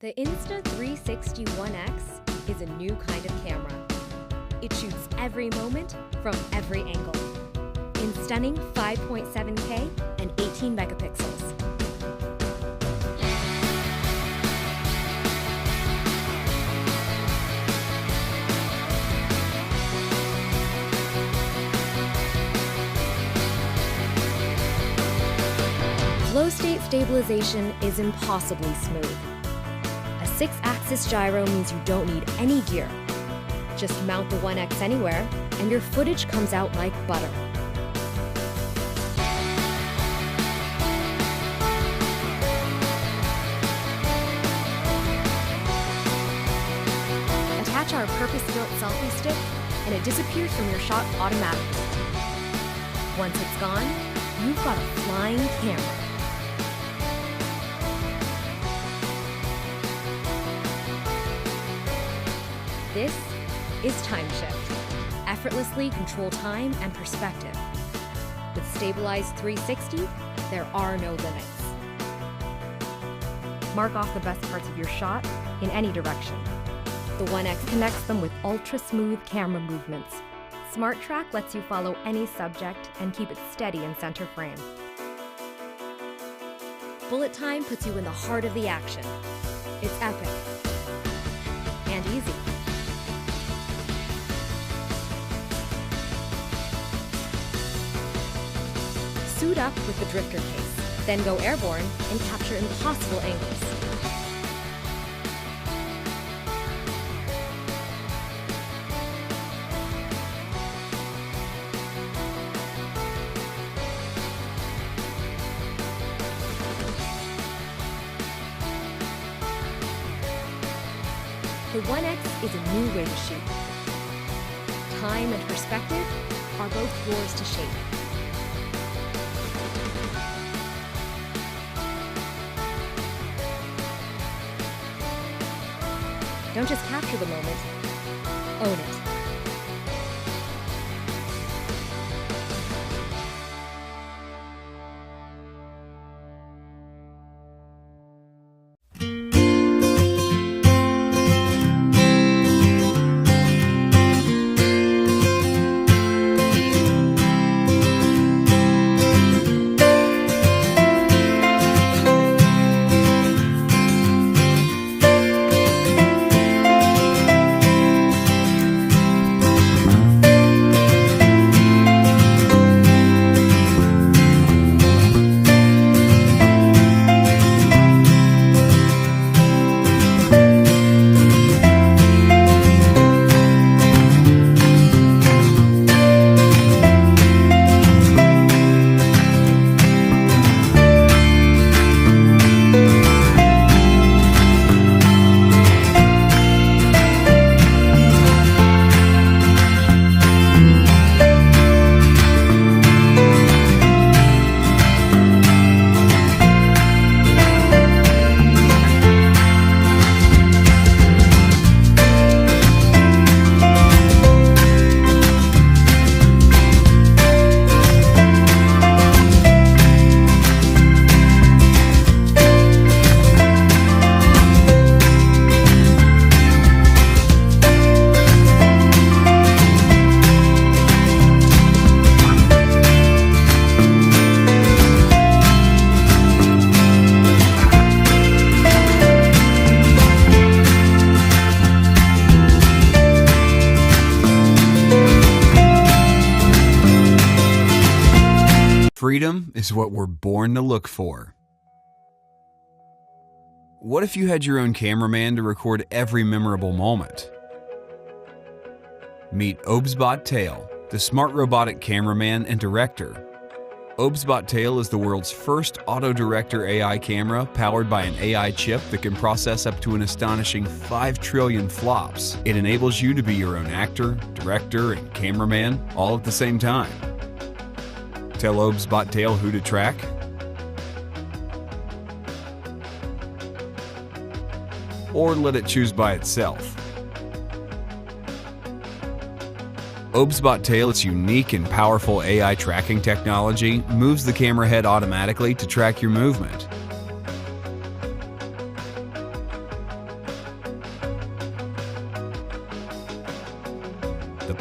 The Insta360 One X is a new kind of camera. It shoots every moment from every angle in stunning 5.7K and 18 megapixels. Flow state stabilization is impossibly smooth. A 6-axis gyro means you don't need any gear. Just mount the One X anywhere, and your footage comes out like butter. Attach our purpose-built selfie stick, and it disappears from your shot automatically. Once it's gone, you've got a flying camera. This is Time Shift. Effortlessly control time and perspective. With stabilized 360, there are no limits. Mark off the best parts of your shot in any direction. The One X connects them with ultra-smooth camera movements. Smart Track lets you follow any subject and keep it steady in center frame. Bullet time puts you in the heart of the action. It's epic and easy. Suit up with the drifter case, then go airborne and capture impossible angles. The One X is a new way to shoot. Time and perspective are both yours to shape. Don't just capture the moment, own it. Freedom is what we're born to look for. What if you had your own cameraman to record every memorable moment? Meet OBSBot Tail, the smart robotic cameraman and director. OBSBot Tail is the world's first auto-director AI camera powered by an AI chip that can process up to an astonishing 5 trillion flops. It enables you to be your own actor, director, and cameraman all at the same time. Tell OBSBot Tail who to track? Or let it choose by itself? OBSBot Tail, its unique and powerful AI tracking technology, moves the camera head automatically to track your movement.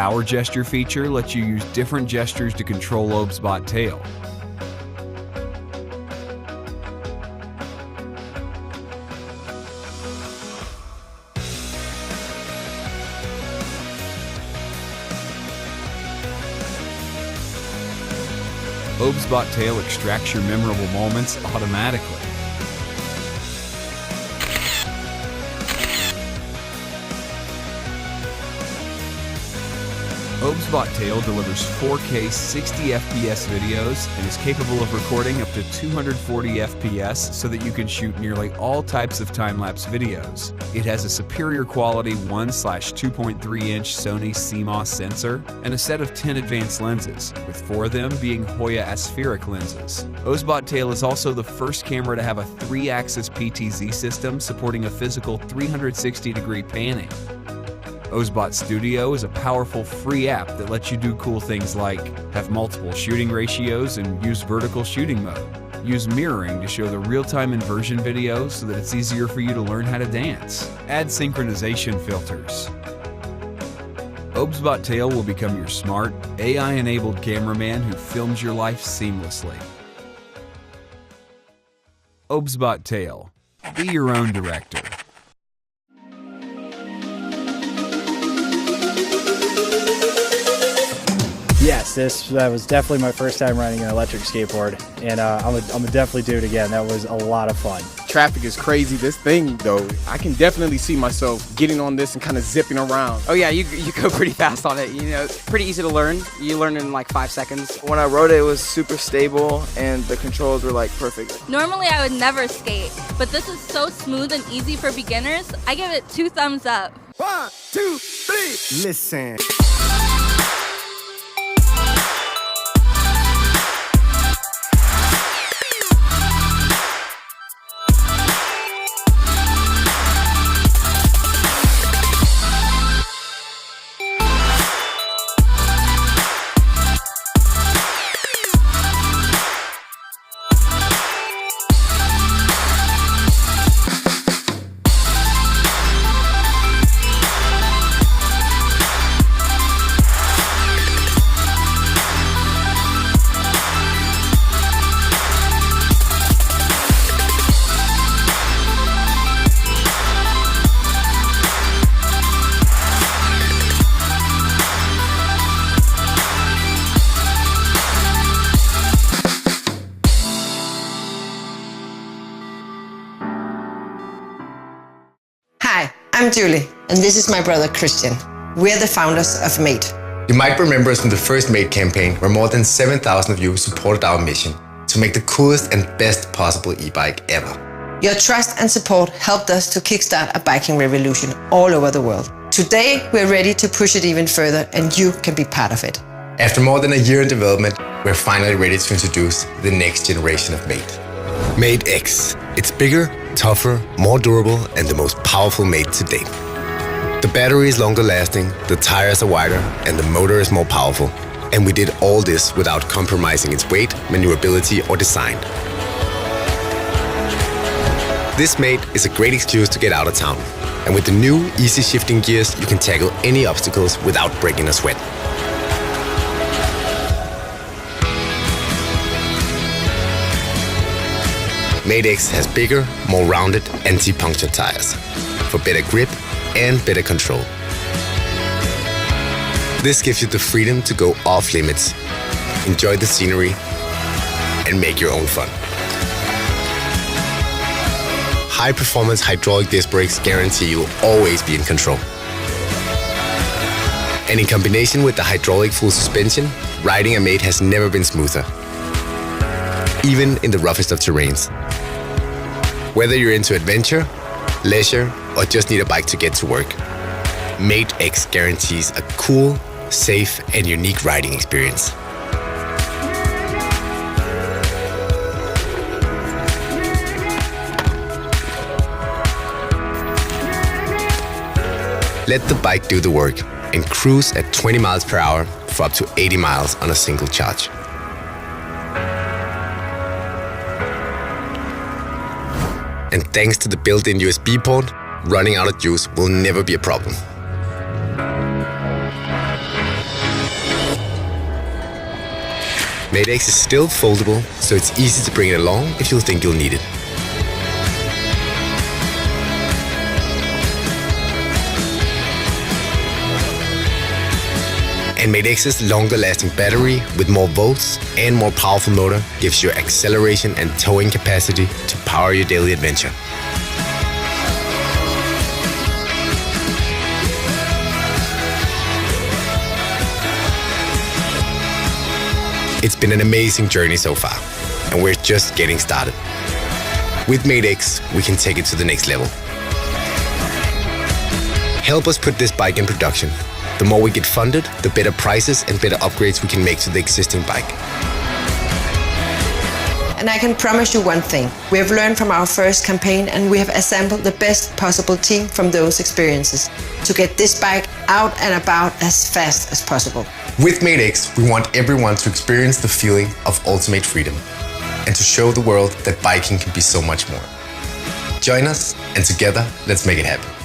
power gesture feature lets you use different gestures to control ObsBot Tail. ObsBot Tail extracts your memorable moments automatically. ObsBot Tail delivers 4K 60 FPS videos and is capable of recording up to 240 FPS so that you can shoot nearly all types of time-lapse videos. It has a superior quality 1/2.3-inch Sony CMOS sensor and a set of 10 advanced lenses, with 4 of them being Hoya aspheric lenses. ObsBot Tail is also the first camera to have a 3-axis PTZ system supporting a physical 360-degree panning. ObsBot Studio is a powerful free app that lets you do cool things like have multiple shooting ratios and use vertical shooting mode. Use mirroring to show the real-time inversion videos so that it's easier for you to learn how to dance. Add synchronization filters. ObsBot Tail will become your smart, AI-enabled cameraman who films your life seamlessly. ObsBot Tail. Be your own director. Yes, this was definitely my first time riding an electric skateboard, and I'm gonna definitely do it again. That was a lot of fun. Traffic is crazy. This thing, though, I can definitely see myself getting on this and kind of zipping around. Oh yeah, you go pretty fast on it. You know, it's pretty easy to learn. You learn in like 5 seconds. When I rode it, it was super stable, and the controls were like perfect. Normally I would never skate, but this is so smooth and easy for beginners. I give it 2 thumbs up. 1, 2, 3, listen. Hi, I'm Julie, and this is my brother Christian. We're the founders of Mate. You might remember us from the first Mate campaign, where more than 7,000 of you supported our mission to make the coolest and best possible e-bike ever. Your trust and support helped us to kickstart a biking revolution all over the world. Today, we're ready to push it even further, and you can be part of it. After more than a year in development, we're finally ready to introduce the next generation of Mate. Mate X. It's bigger, tougher, more durable, and the most powerful Mate to date. The battery is longer lasting, the tires are wider, and the motor is more powerful. And we did all this without compromising its weight, maneuverability, or design. This Mate is a great excuse to get out of town. And with the new easy shifting gears, you can tackle any obstacles without breaking a sweat. Mate X has bigger, more rounded anti-puncture tires for better grip and better control. This gives you the freedom to go off limits, enjoy the scenery, and make your own fun. High-performance hydraulic disc brakes guarantee you'll always be in control. And in combination with the hydraulic full suspension, riding a Mate has never been smoother, even in the roughest of terrains. Whether you're into adventure, leisure, or just need a bike to get to work, Mate X guarantees a cool, safe, and unique riding experience. Let the bike do the work and cruise at 20 miles per hour for up to 80 miles on a single charge. And thanks to the built-in USB port, running out of juice will never be a problem. Mate X is still foldable, so it's easy to bring it along if you think you'll need it. And Mate X's longer-lasting battery with more volts and more powerful motor gives you acceleration and towing capacity to power your daily adventure. It's been an amazing journey so far, and we're just getting started. With Mate X, we can take it to the next level. Help us put this bike in production. The more we get funded, the better prices and better upgrades we can make to the existing bike. And I can promise you one thing. We have learned from our first campaign and we have assembled the best possible team from those experiences to get this bike out and about as fast as possible. With Mate X, we want everyone to experience the feeling of ultimate freedom and to show the world that biking can be so much more. Join us, and together, let's make it happen.